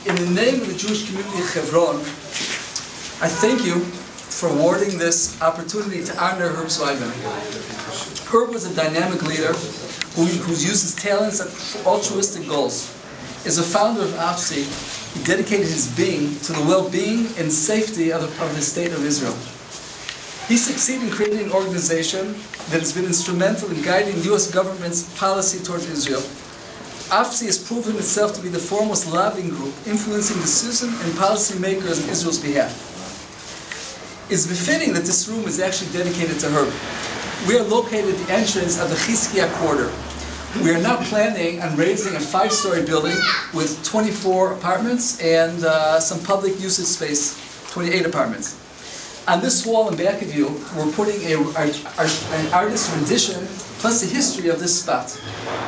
In the name of the Jewish community of Hebron, I thank you for awarding this opportunity to honor Herb Zweibon. Herb was a dynamic leader who uses talents for altruistic goals. As a founder of AFSI, he dedicated his being to the well-being and safety of the state of Israel. He succeeded in creating an organization that has been instrumental in guiding the U.S. government's policy towards Israel. AFSI has proven itself to be the foremost lobbying group influencing decision and policy makers on Israel's behalf. It's befitting that this room is actually dedicated to Herb. We are located at the entrance of the Chizkiah Quarter. We are now planning on raising a 5-story building with 24 apartments and some public usage space, 28 apartments. On this wall in back of you, we're putting an artist's rendition plus the history of this spot.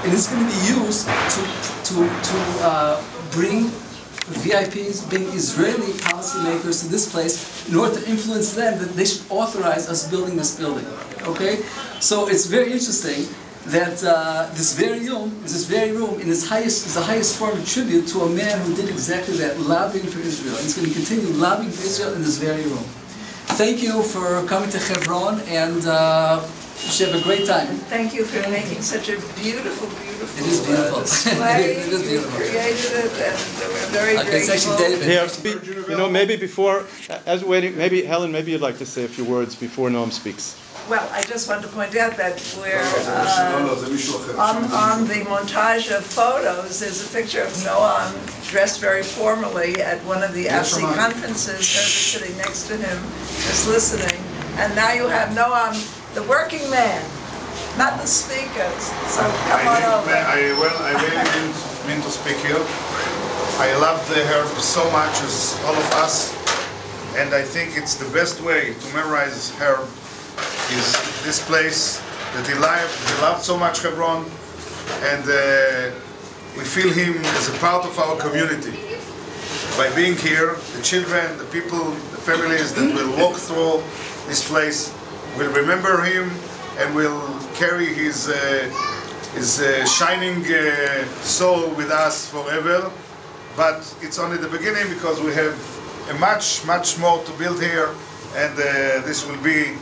And it's going to be used to bring VIPs, being Israeli policymakers, to this place in order to influence them that they should authorize us building this building. Okay? So it's very interesting that this very room is the highest form of tribute to a man who did exactly that, lobbying for Israel. And he's going to continue lobbying for Israel in this very room. Thank you for coming to Hebron, and you should have a great time. And thank you for making such a beautiful, beautiful It is beautiful. display. It is beautiful. You created it, and we're very grateful. It's actually David. Here, you know, maybe before, as waiting, maybe Helen, maybe you'd like to say a few words before Noam speaks. Well, I just want to point out that we're on the montage of photos. There's a picture of Noam dressed very formally at one of the AFSI conferences. There's sitting next to him, just listening. And now you have Noam, the working man, not the speakers. So come on over. I really didn't mean to speak here. I love the Herb so much as all of us, and I think it's the best way to memorize Herb is this place that he loved so much, Hebron, and we feel him as a part of our community. By being here, the children, the people, the families that will walk through this place will remember him and will carry his shining soul with us forever. But it's only the beginning, because we have a much more to build here, and this will be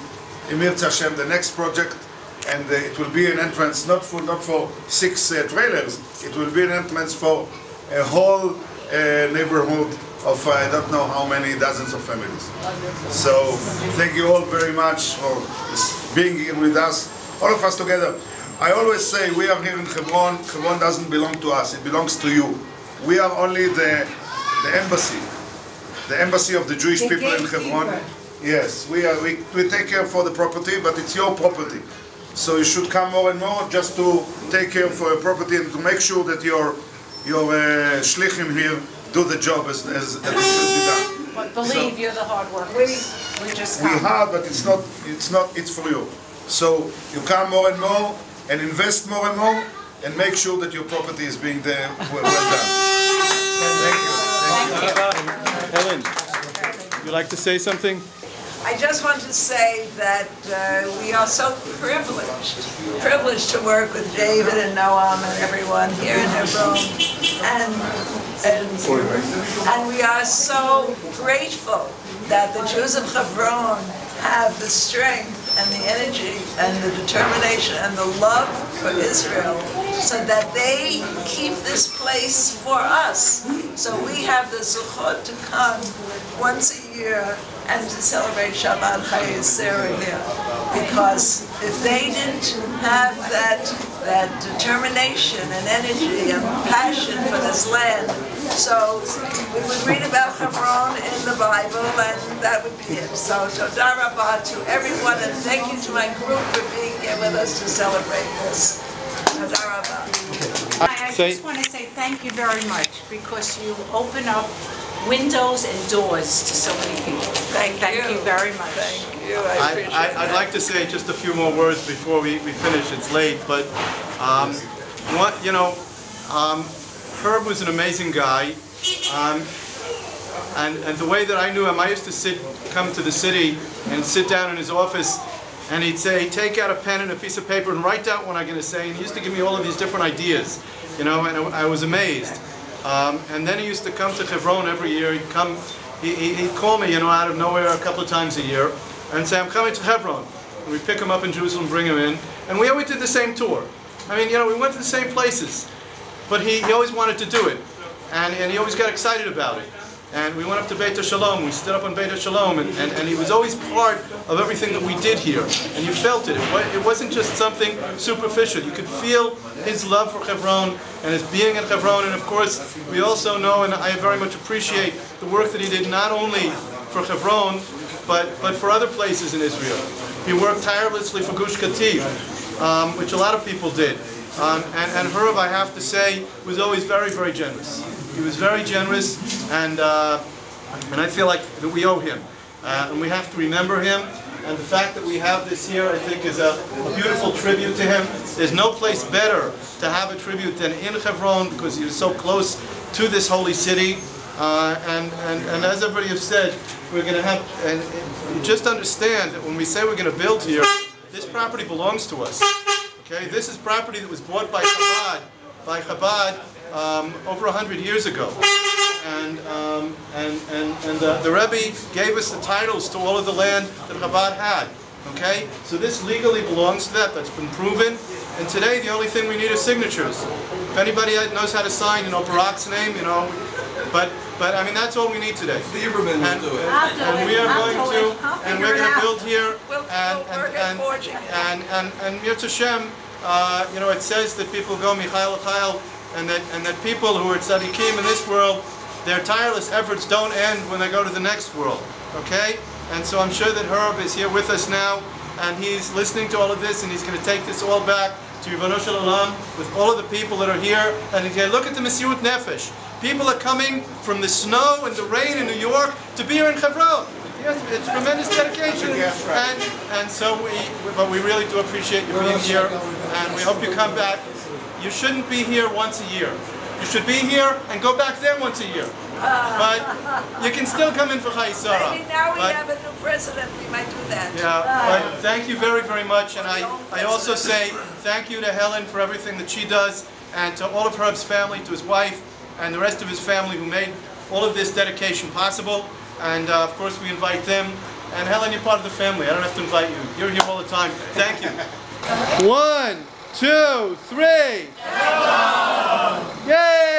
Emir Hashem, the next project, and it will be an entrance not for 6 trailers. It will be an entrance for a whole neighborhood of I don't know how many dozens of families. So thank you all very much for being here with us, all of us together. I always say we are here in Hebron. Hebron doesn't belong to us; it belongs to you. We are only the embassy of the Jewish people in Hebron. Yes, we take care for the property, but it's your property. So you should come more and more just to take care for your property and to make sure that your shlichim here do the job as it should be done. But believe you're the hard workers. We just come. We hard, but it's for you. So you come more and more and invest more and more and make sure that your property is being well done. Thank you. Helen, would you like to say something? I just want to say that we are so privileged to work with David and Noam and everyone here in Hebron, and we are so grateful that the Jews of Hebron have the strength and the energy and the determination and the love for Israel, so that they keep this place for us. So we have the zechut to come once a year and to celebrate Shabbat Chai Yisrael here. Because if they didn't have that determination and energy and passion for this land, so we would read about Hebron in the Bible, and that would be it. So Todah Rabbah to everyone, and thank you to my group for being here with us to celebrate this. Todah Rabbah. I just want to say thank you very much, because you open up windows and doors to so many people. Thank you very much. Thank you. I appreciate that. I'd like to say just a few more words before we finish. It's late, but Herb was an amazing guy, and the way that I knew him, I used to come to the city and sit down in his office, and he'd say, take out a pen and a piece of paper and write down what I'm going to say, and he used to give me all of these different ideas, you know, and I was amazed. And then he used to come to Hebron every year. He'd call me, out of nowhere a couple of times a year and say, I'm coming to Hebron. And we'd pick him up in Jerusalem, bring him in. And we always did the same tour. I mean, we went to the same places. But he always wanted to do it. And he always got excited about it. And we went up to Beit HaShalom, we stood up on Beit HaShalom, and he was always part of everything that we did here. And you felt it. It wasn't just something superficial. You could feel his love for Hebron and his being at Hebron. And of course, we also know, and I very much appreciate the work that he did not only for Hebron, but for other places in Israel. He worked tirelessly for Gush Katif, which a lot of people did. And Herb, I have to say, was always very, very generous. He was very generous, and I feel like that we owe him, and we have to remember him. And the fact that we have this here, I think, is a beautiful tribute to him. There's no place better to have a tribute than in Hebron, because he was so close to this holy city. And as everybody has said, we're going to have, and you just understand that when we say we're going to build here, this property belongs to us. Okay, this is property that was bought by Chabad over 100 years ago, and the Rebbe gave us the titles to all of the land that Chabad had. Okay, so this legally belongs to that. That's been proven. And today, the only thing we need is signatures. If anybody knows how to sign, Barak's name, but I mean that's all we need today. The Hebron will do it. And we are going to, and we're going to build here, and Mirz Hashem, it says that people go Michael Chayil, and that people who are tzaddikim in this world, their tireless efforts don't end when they go to the next world. Okay? And so I'm sure that Herb is here with us now, and he's listening to all of this, and he's going to take this all back to Ribono Shel Olam with all of the people that are here. And again, look at the Mesirut Nefesh. People are coming from the snow and the rain in New York to be here in Hebron. Yes, it's tremendous dedication. And so we really do appreciate you being here, and we hope you come back. You shouldn't be here once a year. You should be here and go back there once a year. But you can still come in for Chayei Sarah. Maybe now we have a new president, we might do that. Yeah, but thank you very, very much. And I also say thank you to Helen for everything that she does, and to all of Herb's family, to his wife, and the rest of his family who made all of this dedication possible. And of course we invite them. And Helen, you're part of the family. I don't have to invite you. You're here all the time. Thank you. 1, 2, 3. Yay!